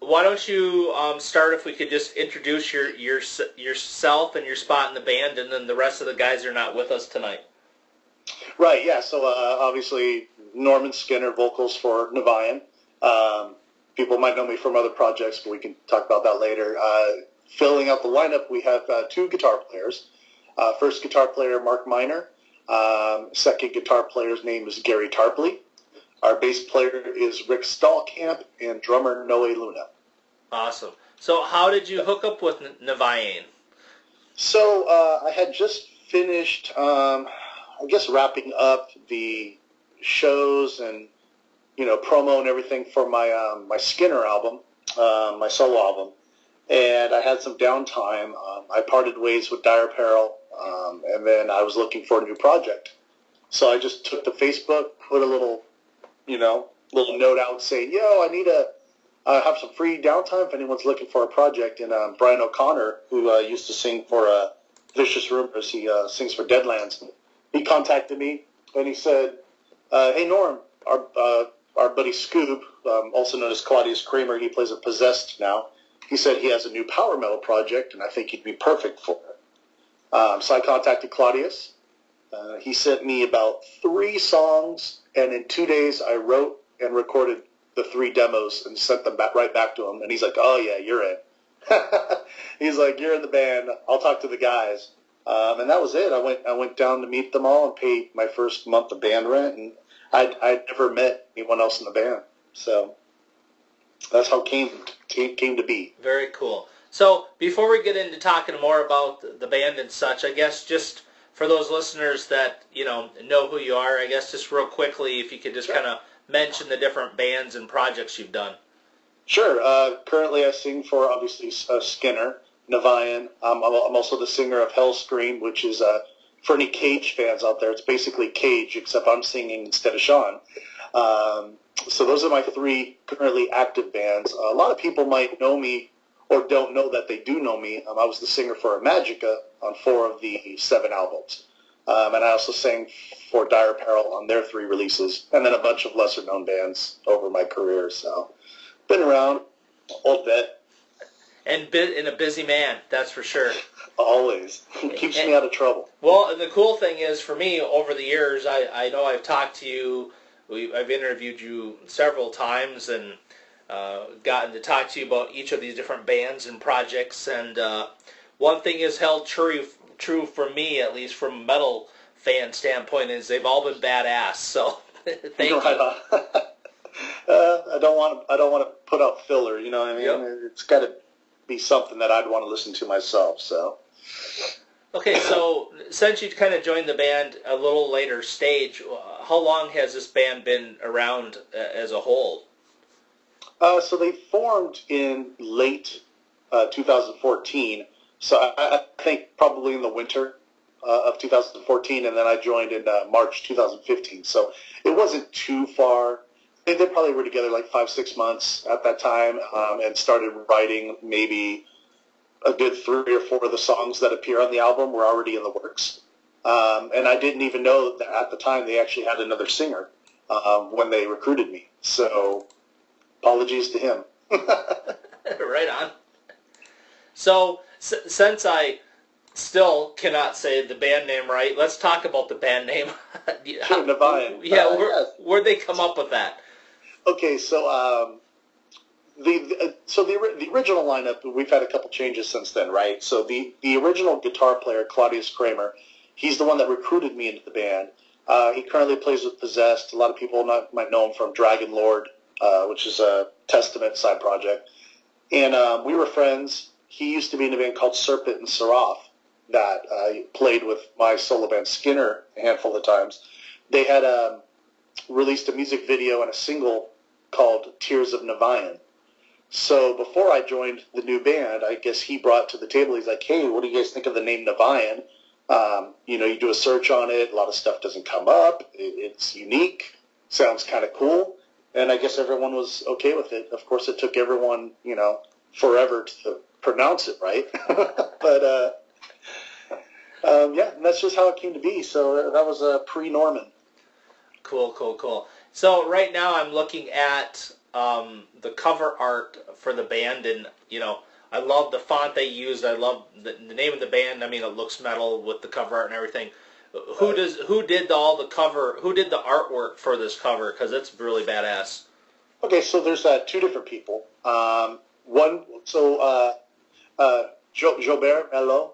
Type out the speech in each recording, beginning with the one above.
why don't you start, if we could just introduce yourself and your spot in the band, and then the rest of the guys are not with us tonight. Right, yeah, so obviously Norman Skinner, vocals for nih-vy-anne. People might know me from other projects, but we can talk about that later. Filling out the lineup, we have two guitar players. First guitar player, Mark Miner. Second guitar player's name is Gary Tarpley. Our bass player is Rick Stallkamp, and drummer Noe Luna. Awesome. So how did you hook up with nih-vy-anne? So I had just finished, I guess, wrapping up the shows and, promo and everything for my my Skinner album, my solo album. And I had some downtime. I parted ways with Dire Apparel, and then I was looking for a new project. So I just took to Facebook, put a little note out saying, I need to have some free downtime if anyone's looking for a project. And Brian O'Connor, who used to sing for Vicious Rumors, he sings for Deadlands, he contacted me, and he said, hey, Norm, our buddy Scoob, also known as Claudeous Kramer, he plays with Possessed now. He said he has a new power metal project, and I think he'd be perfect for it. So I contacted Claudeous. He sent me about 3 songs, and in 2 days I wrote and recorded the 3 demos and sent them right back to him. And he's like, oh, yeah, you're in. He's like, you're in the band. I'll talk to the guys. And that was it. I went down to meet them all and paid my first month of band rent, and I'd never met anyone else in the band. So that's how it came to be. Very cool. So before we get into talking more about the band and such, I guess just for those listeners that know who you are, I guess just real quickly, if you could just kind of mention the different bands and projects you've done. Sure. Currently I sing for, obviously, Skinner, nih-vy-anne. I'm also the singer of Hellscream, which is, for any Cage fans out there, it's basically Cage, except I'm singing instead of Sean. So those are my 3 currently active bands. A lot of people might know me or don't know that they do know me. I was the singer for Magica on 4 of the 7 albums. And I also sang for Dire Apparel on their 3 releases, and then a bunch of lesser-known bands over my career. So been around, old vet. And a busy man, that's for sure. Always. Keeps me out of trouble. Well, and the cool thing is, for me, over the years, I know I've talked to you, I've interviewed you several times, and gotten to talk to you about each of these different bands and projects. And one thing is held true for me, at least from a metal fan standpoint, is they've all been badass. So thank you. I don't want to put out filler. You know what I mean? Yep. It's got to be something that I'd want to listen to myself. So. Okay, so since you kind of joined the band a little later stage, how long has this band been around as a whole? So they formed in late 2014. So I think probably in the winter of 2014, and then I joined in March 2015. So it wasn't too far. They probably were together like 5-6 months at that time, and started writing maybe a good 3 or 4 of the songs that appear on the album were already in the works. And I didn't even know that at the time they actually had another singer when they recruited me. So apologies to him. Right on. So since I still cannot say the band name right, let's talk about the band name. Sure, nih-vy-anne. Yeah, Yes. where'd they come up with that? Okay, so the original lineup, we've had a couple changes since then, right? So the original guitar player, Claudeous Kramer, he's the one that recruited me into the band. He currently plays with Possessed. A lot of people might know him from Dragon Lord, which is a Testament side project. And we were friends. He used to be in a band called Serpent and Seraph that I played with my solo band Skinner a handful of times. They had released a music video and a single called Tears of nih-vy-anne. So before I joined the new band, I guess he brought to the table, he's like, hey, what do you guys think of the name nih-vy-anne? You do a search on it, a lot of stuff doesn't come up, it's unique, sounds kind of cool, and I guess everyone was okay with it. Of course, it took everyone, forever to pronounce it right. But, and that's just how it came to be. So that was pre-Norman. Cool. So right now I'm looking at the cover art for the band, and I love the font they used. I love the name of the band. I mean, it looks metal with the cover art and everything. Who did all the cover? Who did the artwork for this cover? Because it's really badass. Okay, so there's two different people. Gilbert Melo,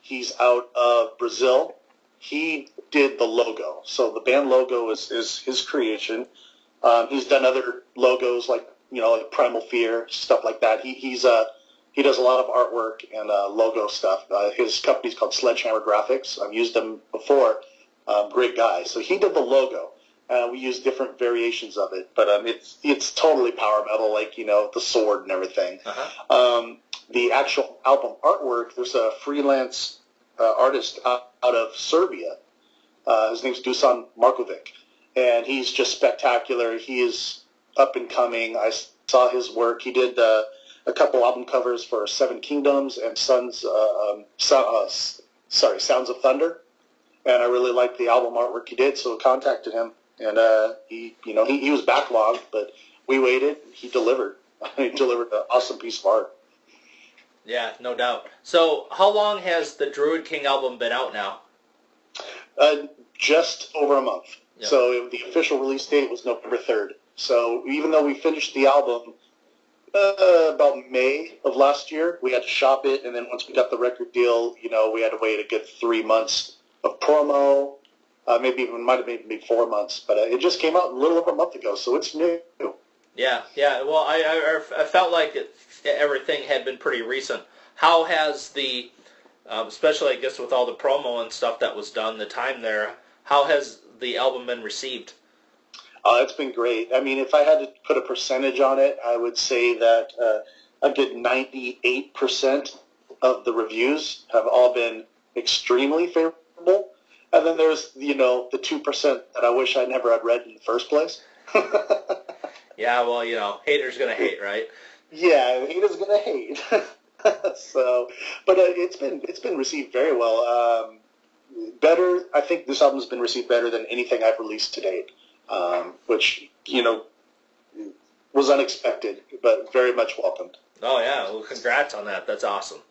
he's out of Brazil. He did the logo. So the band logo is his creation. He's done other logos like Primal Fear, stuff like that. He does a lot of artwork and logo stuff. His company's called Sledgehammer Graphics. I've used them before. Great guy. So he did the logo. We use different variations of it, but it's totally power metal, like the sword and everything. Uh-huh. The actual album artwork, there's a freelance artist out of Serbia. His name's Dusan Markovic, and he's just spectacular. He is up and coming. I saw his work. He did a couple album covers for Seven Kingdoms and Sounds of Thunder, and I really liked the album artwork he did, so I contacted him. And he was backlogged, but we waited. He delivered. He delivered an awesome piece of art. Yeah, no doubt. So, how long has the Druid King album been out now? Just over a month. Yep. So the official release date was November 3rd. So even though we finished the album about May of last year, we had to shop it, and then once we got the record deal, we had to wait a good 3 months of promo. Maybe it might have been 4 months, but it just came out a little over a month ago, so it's new. Yeah. Well, I felt like everything had been pretty recent. How has the, especially I guess with all the promo and stuff that was done, the time there, how has the album been received? It's been great. I mean, if I had to put a percentage on it, I would say that a good 98% of the reviews have all been extremely favorable. And then there's, the 2% that I wish I never had read in the first place. Yeah, well, haters gonna hate, right? Yeah, haters gonna hate. So, but it's been received very well. Better, I think this album's been received better than anything I've released to date, which was unexpected, but very much welcomed. Oh yeah, well, congrats on that. That's awesome.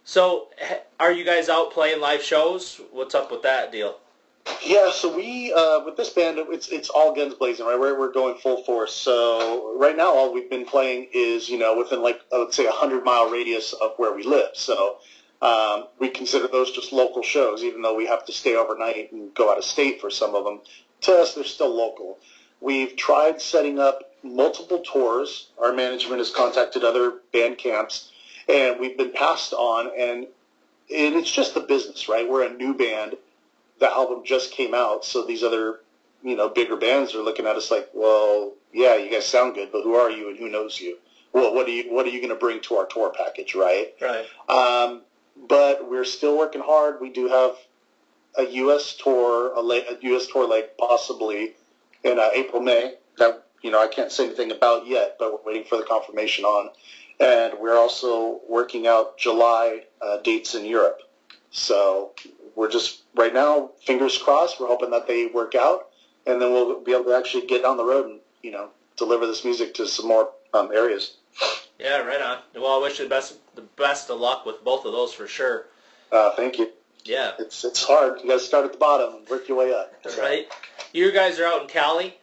So, are you guys out playing live shows? What's up with that deal? Yeah, so we with this band, it's all guns blazing, right? We're going full force. So right now, all we've been playing is within let's say 100-mile radius of where we live. So we consider those just local shows, even though we have to stay overnight and go out of state for some of them. To us, they're still local. We've tried setting up multiple tours. Our management has contacted other band camps, and we've been passed on. And it's just the business, right? We're a new band. The album just came out, so these other, bigger bands are looking at us like, well, yeah, you guys sound good, but who are you and who knows you? Well, what are you going to bring to our tour package, right? Right. But we're still working hard. We do have a U.S. tour, like possibly in April, May. That I can't say anything about yet, but we're waiting for the confirmation on. And we're also working out July dates in Europe. So we're just, right now, fingers crossed, we're hoping that they work out, and then we'll be able to actually get on the road and, deliver this music to some more areas. Yeah, right on. Well, I wish you the best of luck with both of those for sure. Thank you. Yeah. It's hard. You got to start at the bottom and work your way up. So. Right. You guys are out in Cali?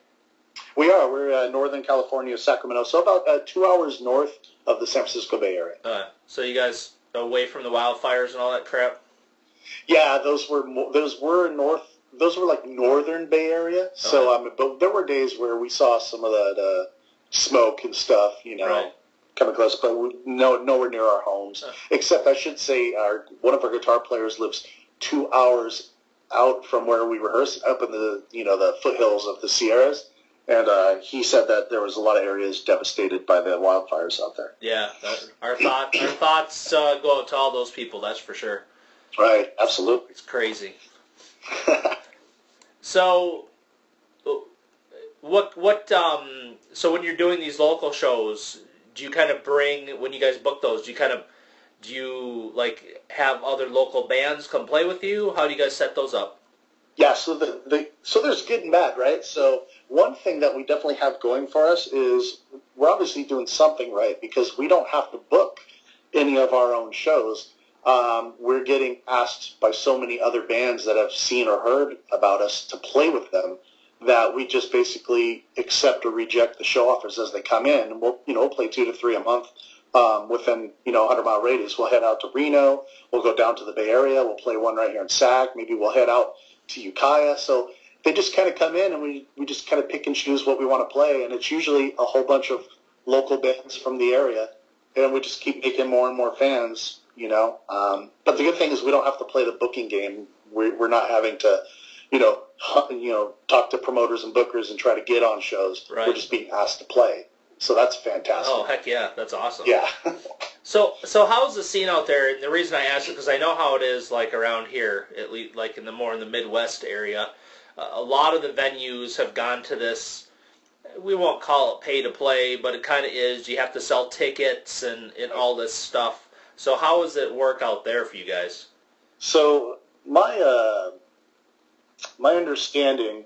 We are. We're Northern California, Sacramento, so about 2 hours north of the San Francisco Bay Area. So you guys away from the wildfires and all that crap? Yeah, those were north. Those were like northern Bay Area. So, but there were days where we saw some of that smoke and stuff, right. coming close, but nowhere near our homes. Except, I should say, one of our guitar players lives 2 hours out from where we rehearse, up in the foothills of the Sierras, and he said that there was a lot of areas devastated by the wildfires out there. Yeah, our thoughts go out to all those people. That's for sure. Right, absolutely. It's crazy. So, so when you're doing these local shows, do you kind of when you guys book those, do you like have other local bands come play with you? How do you guys set those up? Yeah, so so there's good and bad, right? So one thing that we definitely have going for us is we're obviously doing something right because we don't have to book any of our own shows. We're getting asked by so many other bands that have seen or heard about us to play with them that we just basically accept or reject the show offers as they come in. And we'll play 2 to 3 a month within 100-mile radius. We'll head out to Reno. We'll go down to the Bay Area. We'll play one right here in Sac. Maybe we'll head out to Ukiah. So they just kind of come in and we just kind of pick and choose what we want to play. And it's usually a whole bunch of local bands from the area. And we just keep making more and more fans, But the good thing is we don't have to play the booking game. We're not having to, talk to promoters and bookers and try to get on shows. Right. We're just being asked to play. So that's fantastic. Oh, heck yeah. That's awesome. Yeah. So how's the scene out there? And the reason I ask it because I know how it is like around here, at least like in the Midwest area. A lot of the venues have gone to this, we won't call it pay to play, but it kind of is. You have to sell tickets and all this stuff. So how does it work out there for you guys? So my understanding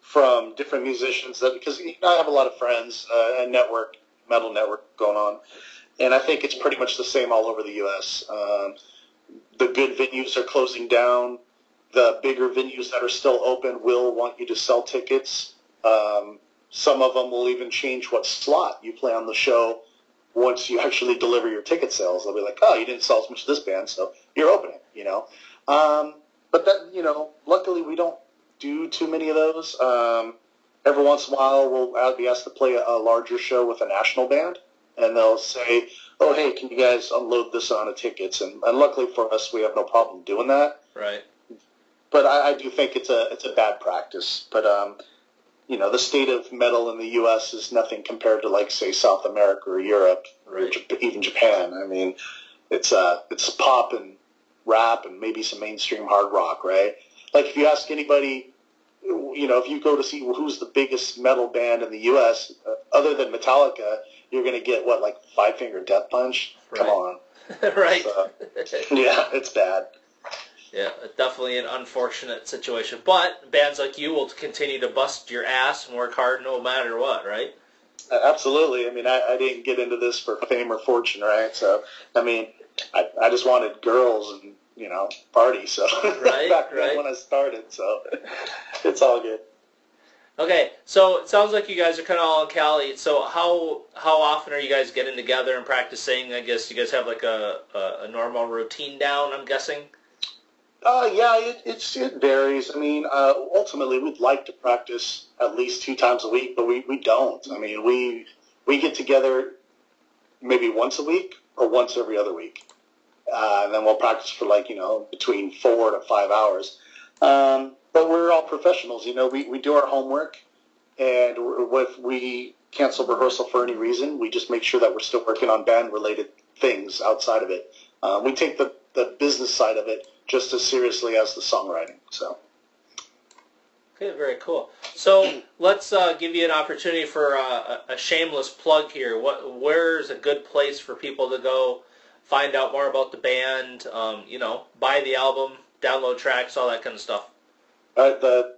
from different musicians that because I have a lot of friends, a metal network going on, and I think it's pretty much the same all over the U.S. The good venues are closing down. The bigger venues that are still open will want you to sell tickets. Some of them will even change what slot you play on the show once you actually deliver your ticket sales. They'll be like, oh, you didn't sell as much of this band, so you're opening, But that, luckily we don't do too many of those. Every once in a while we'll be asked to play a larger show with a national band, and they'll say, oh, hey, can you guys unload this on the tickets? And luckily for us, we have no problem doing that. Right. But I do think it's a bad practice. But, the state of metal in the U.S. is nothing compared to, like, say, South America or Europe, right. Or even Japan. I mean, it's pop and rap and maybe some mainstream hard rock, right? Like, if you ask anybody, if you go to see who's the biggest metal band in the U.S., other than Metallica, you're going to get, like Five Finger Death Punch? Right. Come on. Right. So, yeah, it's bad. Yeah, definitely an unfortunate situation. But bands like you will continue to bust your ass and work hard no matter what, right? Absolutely. I mean, I didn't get into this for fame or fortune, right? So, I mean, I just wanted girls and, party. So right, back then right. when I started, so it's all good. Okay, so it sounds like you guys are kind of all in Cali. So how often are you guys getting together and practicing? I guess you guys have like a normal routine down, I'm guessing? Yeah, it varies. I mean, ultimately, we'd like to practice at least 2 times a week, but we don't. I mean, we get together maybe once a week or once every other week. And then we'll practice for between 4 to 5 hours. But we're all professionals, we do our homework, and if we cancel rehearsal for any reason, we just make sure that we're still working on band-related things outside of it. We take the business side of it just as seriously as the songwriting. So. Okay, very cool. So let's give you an opportunity for a shameless plug here. Where's a good place for people to go find out more about the band, buy the album, download tracks, all that kind of stuff? The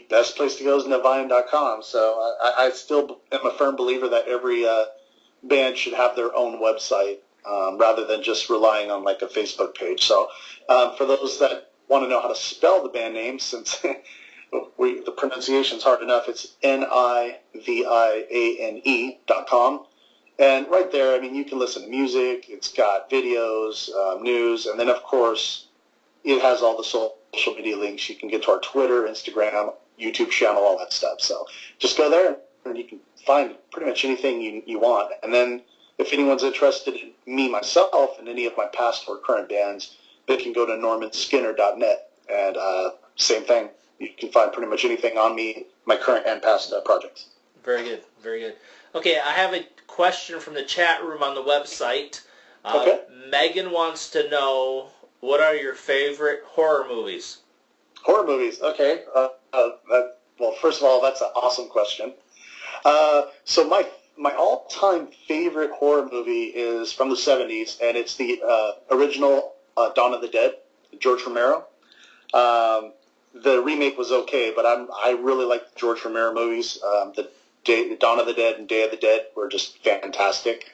best place to go is nih-vy-anne.com. So I still am a firm believer that every band should have their own website rather than just relying on like a Facebook page. So for those that want to know how to spell the band name, since the pronunciation's hard enough, it's nih-vy-anne.com. And right there, I mean, you can listen to music. It's got videos, news, and then, of course, it has all the social media links. You can get to our Twitter, Instagram, YouTube channel, all that stuff. So just go there, and you can find pretty much anything you want. And then if anyone's interested in me, myself, and any of my past or current bands, they can go to normanskinner.net. And same thing. You can find pretty much anything on me, my current and past projects. Very good, very good. Okay, I have a question from the chat room on the website. Okay. Megan wants to know, what are your favorite horror movies? Horror movies, okay. Well, first of all, that's an awesome question. So my all-time favorite horror movie is from the 70s, and it's the original Dawn of the Dead, George Romero. the remake was okay, but I really like the George Romero movies. Dawn of the Dead and Day of the Dead were just fantastic.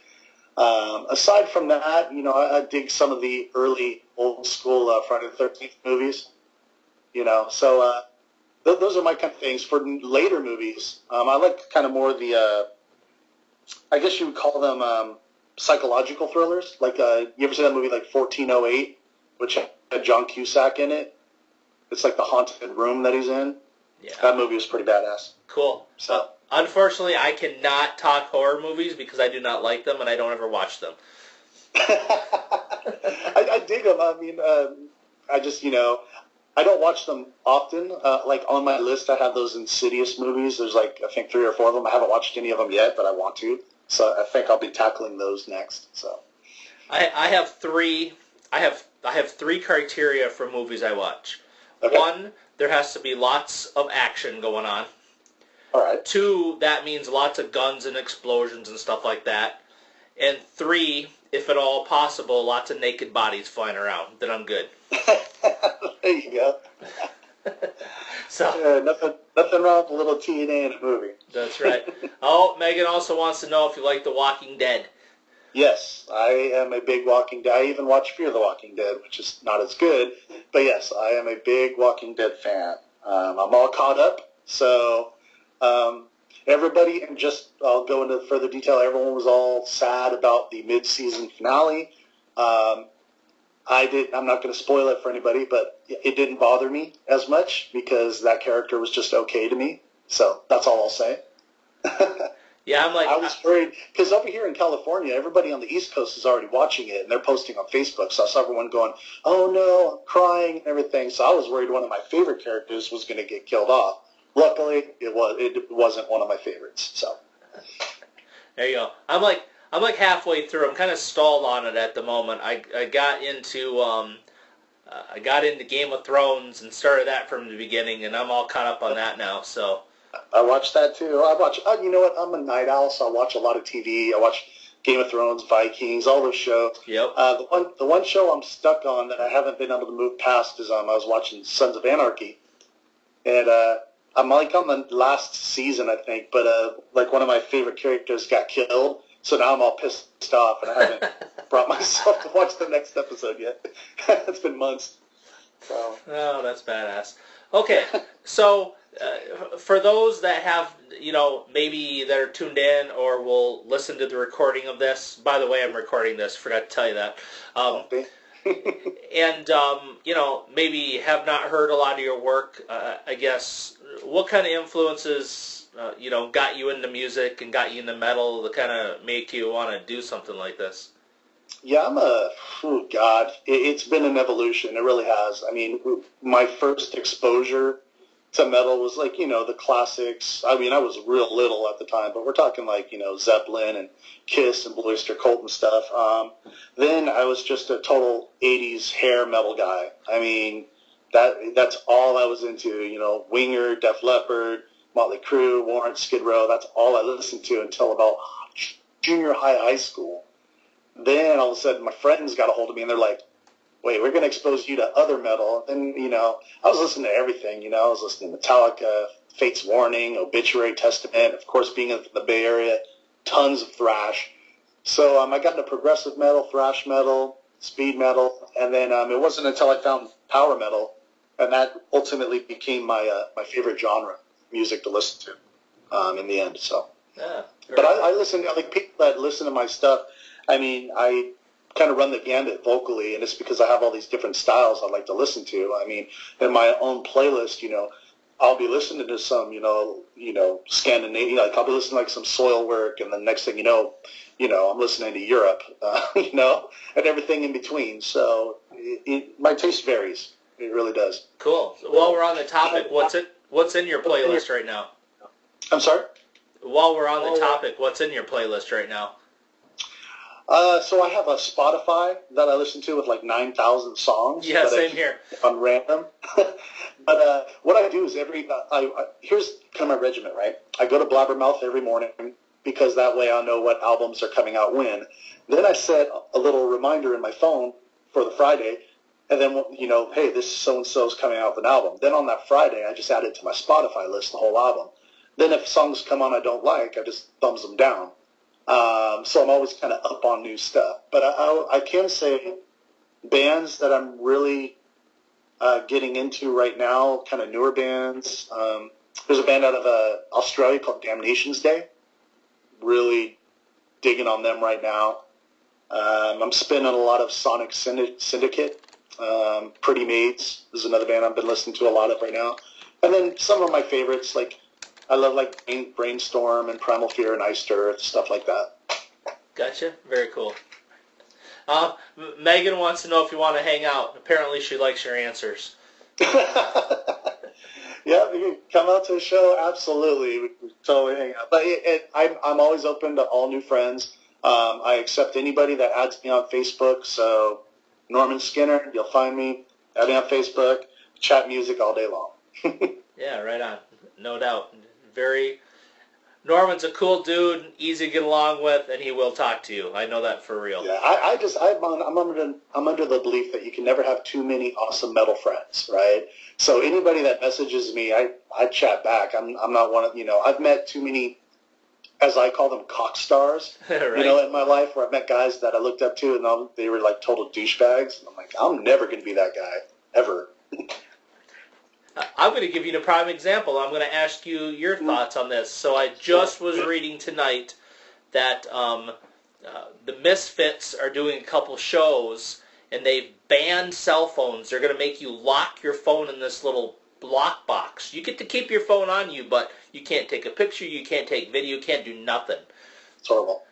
Aside from that, I dig some of the early old school Friday the 13th movies. So those are my kind of things. For later movies, I like kind of more the, I guess you would call them psychological thrillers. Like, you ever see that movie like 1408, which had John Cusack in it? It's like the haunted room that he's in. Yeah. That movie was pretty badass. Cool. So. Unfortunately, I cannot talk horror movies because I do not like them and I don't ever watch them. I dig them. I mean, I just, I don't watch them often. Like on my list, I have those Insidious movies. There's like, I think 3 or 4 of them. I haven't watched any of them yet, but I want to. So I think I'll be tackling those next. So I have three. I have 3 criteria for movies I watch. Okay. 1, there has to be lots of action going on. All right. 2, that means lots of guns and explosions and stuff like that. And 3, if at all possible, lots of naked bodies flying around. Then I'm good. There you go. So nothing wrong with a little TNA in a movie. That's right. Oh, Megan also wants to know if you like The Walking Dead. Yes, I am a big Walking Dead. I even watch Fear the Walking Dead, which is not as good. But yes, I am a big Walking Dead fan. I'm all caught up. So everybody, and just I'll go into further detail, everyone was all sad about the mid-season finale. I'm not going to spoil it for anybody, but it didn't bother me as much because that character was just okay to me. So that's all I'll say. Yeah, I'm like... I was worried, because over here in California, everybody on the East Coast is already watching it, and they're posting on Facebook. So I saw everyone going, oh no, I'm crying and everything. So I was worried one of my favorite characters was going to get killed off. Luckily, it wasn't one of my favorites. So there you go. I'm like halfway through. I'm kind of stalled on it at the moment. I got into Game of Thrones and started that from the beginning, and I'm all caught up on that now. So I watch that too. You know what? I'm a night owl, so I watch a lot of TV. I watch Game of Thrones, Vikings, all those shows. Yep. The one show I'm stuck on that I haven't been able to move past is I was watching Sons of Anarchy, and I'm like on the last season, I think, but like one of my favorite characters got killed, so now I'm all pissed off, and I haven't brought myself to watch the next episode yet. It's been months. So. Oh, that's badass. Okay, so for those that have, maybe that are tuned in or will listen to the recording of this, by the way, I'm recording this, forgot to tell you that. And, maybe have not heard a lot of your work, I guess, what kind of influences, got you into music and got you into metal that kind of make you want to do something like this? Yeah, it's been an evolution. It really has. I mean, my first exposure to metal was like, the classics. I mean, I was real little at the time, but we're talking like, Zeppelin and Kiss and Blue Oyster Cult and stuff. Then I was just a total 80s hair metal guy. I mean, that's all I was into, Winger, Def Leppard, Motley Crue, Warrant, Skid Row. That's all I listened to until about junior high school. Then all of a sudden my friends got a hold of me and they're like, wait, we're going to expose you to other metal. And, I was listening to everything, I was listening to Metallica, Fate's Warning, Obituary, Testament, of course being in the Bay Area, tons of thrash. So I got into progressive metal, thrash metal, speed metal, and then it wasn't until I found power metal, and that ultimately became my favorite genre music to listen to in the end. So, yeah, but I listen, like people that listen to my stuff, I mean, I kind of run the gambit vocally, and it's because I have all these different styles I like to listen to. I mean, in my own playlist, I'll be listening to some, Scandinavian, like I'll be listening to like some soil work, and the next thing I'm listening to Europe, and everything in between. So my taste varies. It really does. Cool. So while we're on the topic, what's in your playlist right now? I'm sorry? While we're on the topic, what's in your playlist right now? So I have a Spotify that I listen to with like 9,000 songs. Yeah, same here. On random. But what I do is here's kind of my regimen, right? I go to Blabbermouth every morning because that way I'll know what albums are coming out when. Then I set a little reminder in my phone for the Friday And then, hey, this so-and-so's coming out with an album. Then on that Friday, I just add it to my Spotify list, the whole album. Then if songs come on I don't like, I just thumbs them down. So I'm always kind of up on new stuff. But I can say bands that I'm really getting into right now, kind of newer bands. There's a band out of Australia called Damnation's Day. Really digging on them right now. I'm spinning a lot of Sonic Syndicate. Pretty Maids is another band I've been listening to a lot of right now. And then some of my favorites, like I love like Brainstorm and Primal Fear and Iced Earth, stuff like that. Gotcha. Very cool. Megan wants to know if you want to hang out. Apparently she likes your answers. Yeah, you can come out to a show. Absolutely. We can totally hang out. But I'm always open to all new friends. I accept anybody that adds me on Facebook. So Norman Skinner, you'll find me. Add me on Facebook. Chat music all day long. Yeah, right on. No doubt. Norman's a cool dude, easy to get along with, and he will talk to you. I know that for real. Yeah, I'm under the belief that you can never have too many awesome metal friends, right? So anybody that messages me, I chat back. I'm not one of, I've met too many, as I call them, cock stars, right. In my life, where I've met guys that I looked up to and they were like total douchebags. And I'm like, I'm never going to be that guy, ever. I'm going to give you a prime example. I'm going to ask you your thoughts on this. So I just was reading tonight that the Misfits are doing a couple shows, and they've banned cell phones. They're going to make you lock your phone in this little lock box. You get to keep your phone on you, but you can't take a picture, you can't take video, you can't do nothing. It's horrible.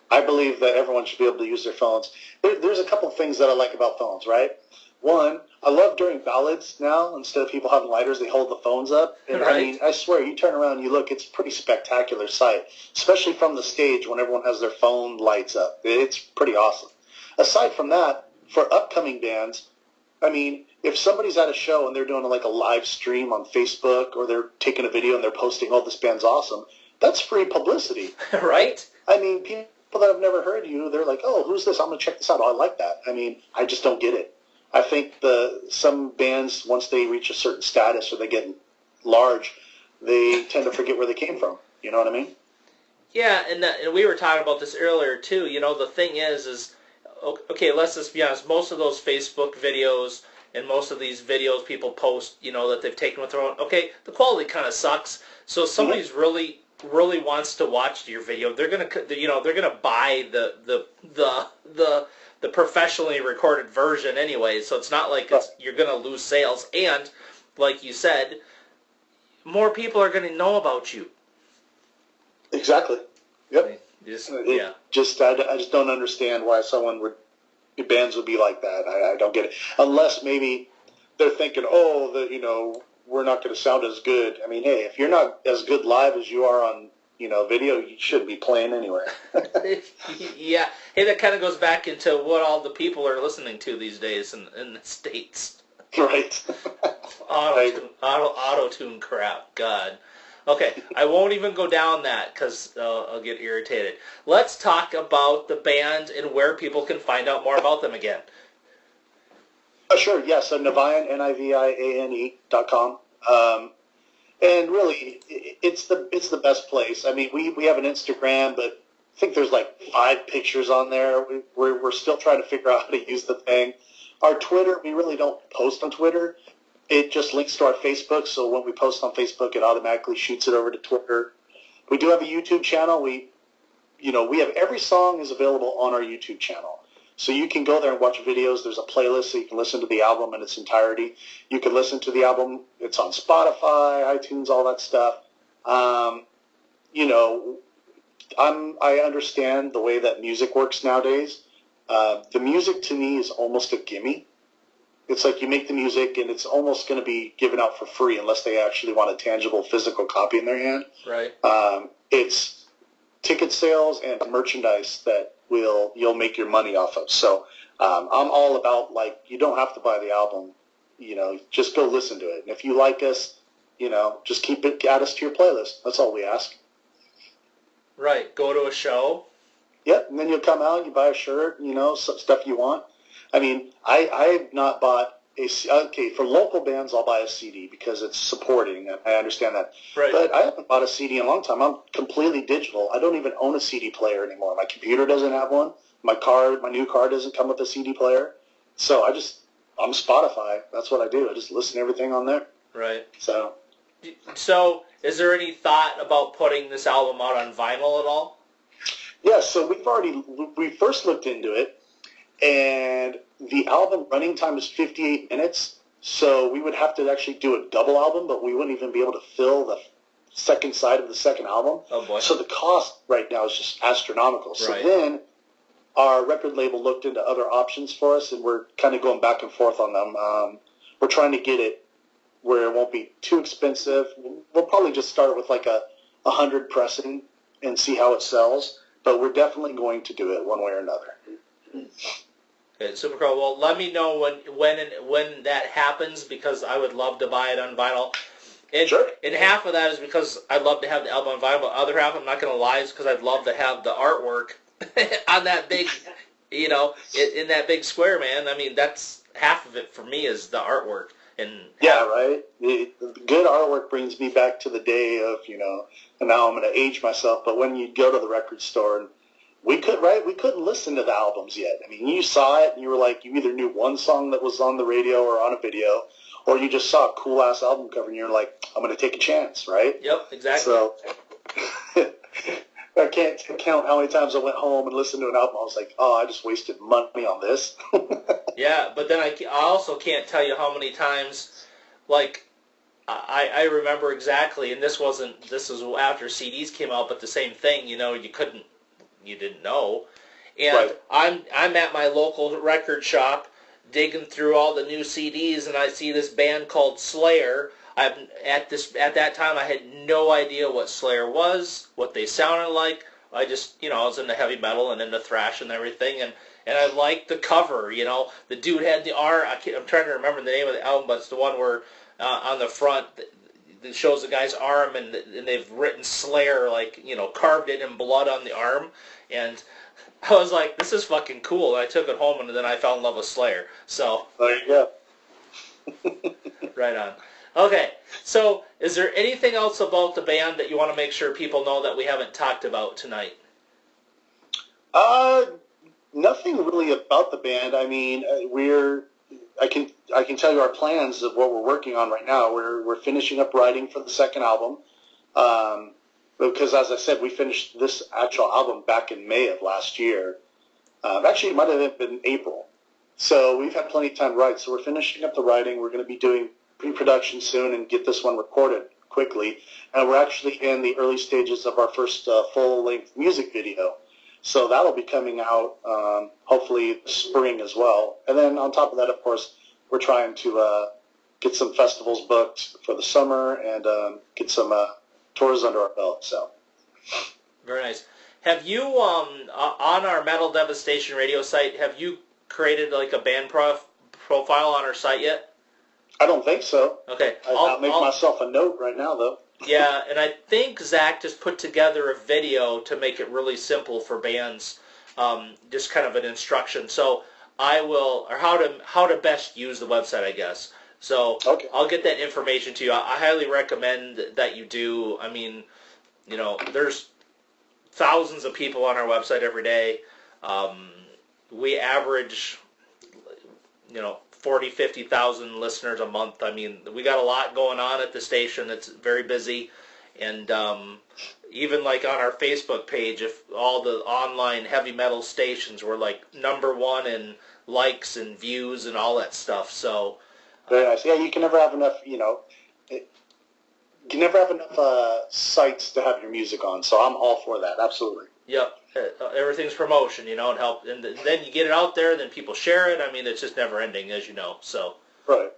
I believe that everyone should be able to use their phones. There's a couple things that I like about phones, right? One, I love during ballads now, instead of people having lighters, they hold the phones up. And right. I mean, I swear, you turn around and you look, it's a pretty spectacular sight, especially from the stage when everyone has their phone lights up. It's pretty awesome. Aside from that, for upcoming bands, I mean, if somebody's at a show and they're doing like a live stream on Facebook, or they're taking a video and they're posting, oh, this band's awesome, that's free publicity. Right? I mean, people that have never heard you, they're like, oh, who's this? I'm going to check this out. Oh, I like that. I mean, I just don't get it. I think some bands, once they reach a certain status or they get large, they tend to forget where they came from. You know what I mean? Yeah, and we were talking about this earlier, too. The thing is, okay, let's just be honest, most of those Facebook videos and most of these videos people post, that they've taken with their own, okay, the quality kind of sucks. So if somebody's really wants to watch your video, they're gonna buy the professionally recorded version anyway. So it's not like you're gonna lose sales. And like you said, more people are gonna know about you. Exactly. Yep. I just don't understand why bands would be like that. I don't get it. Unless maybe they're thinking, we're not going to sound as good. I mean, hey, if you're not as good live as you are on, video, you shouldn't be playing anyway. Yeah. Hey, that kind of goes back into what all the people are listening to these days in the States. Right. Auto-tune crap. God. Okay, I won't even go down that because I'll get irritated. Let's talk about the band and where people can find out more about them again. Sure, yeah, so nih-vy-anne, nih-vy-anne.com. And really, it's the best place. I mean, we have an Instagram, but I think there's like 5 pictures on there. We're still trying to figure out how to use the thing. Our Twitter, we really don't post on Twitter. It just links to our Facebook, so when we post on Facebook, it automatically shoots it over to Twitter. We do have a YouTube channel. We have every song is available on our YouTube channel. So you can go there and watch videos. There's a playlist so you can listen to the album in its entirety. You can listen to the album. It's on Spotify, iTunes, all that stuff. I understand the way that music works nowadays. The music to me is almost a gimme. It's like you make the music and it's almost going to be given out for free unless they actually want a tangible physical copy in their hand. Right. It's ticket sales and merchandise that you'll make your money off of. So I'm all about, like, you don't have to buy the album. Just go listen to it. And if you like us, just add us to your playlist. That's all we ask. Right. Go to a show. Yep. And then you'll come out, you buy a shirt, some stuff you want. I mean, I have not bought okay, for local bands, I'll buy a CD because it's supporting. I understand that. Right. But I haven't bought a CD in a long time. I'm completely digital. I don't even own a CD player anymore. My computer doesn't have one. My new car doesn't come with a CD player. So I'm Spotify. That's what I do. I just listen to everything on there. Right. So is there any thought about putting this album out on vinyl at all? Yeah, so we first looked into it, and the album running time is 58 minutes, so we would have to actually do a double album, but we wouldn't even be able to fill the second side of the second album. Oh, boy. So the cost right now is just astronomical. So Right. then our record label looked into other options for us, and we're kind of going back and forth on them. We're trying to get it where it won't be too expensive. We'll probably just start with like a 100 pressing and see how it sells. But we're definitely going to do it one way or another. Okay, super cool. Well, let me know when that happens, because I would love to buy it on vinyl. And, Sure. And half of that is because I'd love to have the album on vinyl, but other half, I'm not going to lie, is because I'd love to have the artwork on that big, in that big square, man. I mean, that's half of it for me is the artwork. And Yeah, right. The good artwork brings me back to the day of, and now I'm going to age myself, but when you go to the record store, and we couldn't listen to the albums yet. I mean, you saw it, and you were like, you either knew one song that was on the radio or on a video, or you just saw a cool-ass album cover, and you're like, I'm going to take a chance, right? Yep, exactly. So I can't count how many times I went home and listened to an album. I was like, oh, I just wasted money on this. Yeah, but then I also can't tell you how many times, like, I remember exactly, and this was after CDs came out, but the same thing, you didn't know. And Right. I'm at my local record shop digging through all the new CDs, and I see this band called Slayer. At that time I had no idea what Slayer was, what they sounded like. I just, I was into heavy metal and into thrash and everything, and I liked the cover. The dude had the arm. I'm trying to remember the name of the album, but it's the one where on the front that shows the guy's arm, and they've written Slayer, like, carved it in blood on the arm. And I was like, this is fucking cool. And I took it home, and then I fell in love with Slayer. So There you go. right on. Okay, so is there anything else about the band that you want to make sure people know that we haven't talked about tonight? Nothing really about the band. I mean, I can tell you our plans of what we're working on right now. We're finishing up writing for the second album, because as I said, we finished this actual album back in May of last year. Actually, it might have been April. So we've had plenty of time to write. So we're finishing up the writing. We're going to be doing pre-production soon and get this one recorded quickly. And we're actually in the early stages of our first full-length music video. So that'll be coming out hopefully spring as well. And then on top of that, of course, we're trying to get some festivals booked for the summer and get some tours under our belt. So Very nice. Have you, on our Metal Devastation radio site, have you created like a band profile on our site yet? I don't think so. Okay. I'll make myself a note right now, though. Yeah, and I think Zach just put together a video to make it really simple for bands, just kind of an instruction. So I will, or how to best use the website, I guess. So Okay. I'll get that information to you. I highly recommend that you do. I mean, there's thousands of people on our website every day. We average, 40, 50,000 listeners a month. I mean, we got a lot going on at the station. It's very busy. And even like on our Facebook page, if all the online heavy metal stations were like #1 in likes and views and all that stuff. So Very nice. Yeah, you can never have enough, you can never have enough sites to have your music on. So I'm all for that. Absolutely. yep, everything's promotion, and help. And then you get it out there, then people share it. I mean, it's just never ending, as you know. So Right.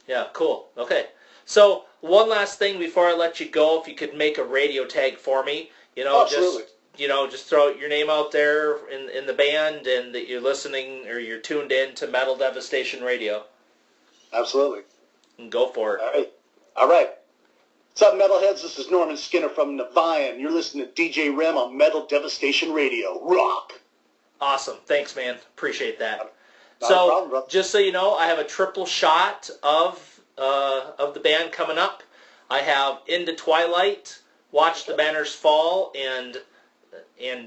yeah, cool. Okay. So one last thing before I let you go, if you could make a radio tag for me, Absolutely. just throw your name out there in the band, and that you're listening or you're tuned in to Metal Devastation Radio. Absolutely. And go for it. All right. All right. What's up, metalheads? This is Norman Skinner from nih-vy-anne. You're listening to DJ Rem on Metal Devastation Radio. Rock! Awesome. Thanks, man. Appreciate that. Not a problem, brother. Just so you know, I have a triple shot of the band coming up. I have Into Twilight, Watch the Banners Fall, and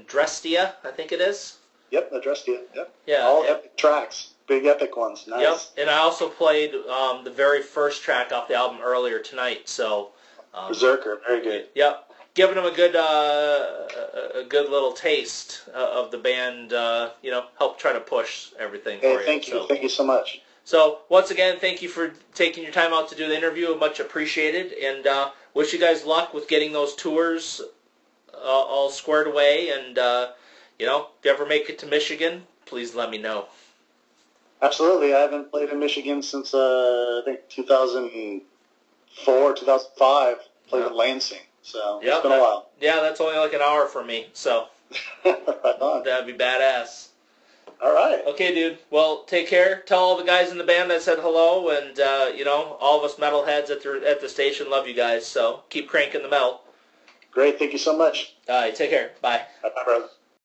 Drestia, I think it is. Yep, Drestia. Yep. Yeah. All epic tracks. Big epic ones. Nice. Yep. And I also played the very first track off the album earlier tonight. So. Berserker. Very good. Yep. Giving them a good little taste of the band. Help try to push everything for you. Thank you. Thank you so much. So once again, thank you for taking your time out to do the interview. Much appreciated, and wish you guys luck with getting those tours all squared away. And if you ever make it to Michigan, please let me know. Absolutely. I haven't played in Michigan since I think 2004, 2005. Played at Lansing, so it's been a while. Yeah, that's only like an hour for me, so right on. That'd be badass. All right. Okay, dude. Well, take care. Tell all the guys in the band I said hello, and all of us metalheads at the station love you guys. So keep cranking the metal. Great. Thank you so much. All right. Take care. Bye. Bye, brother.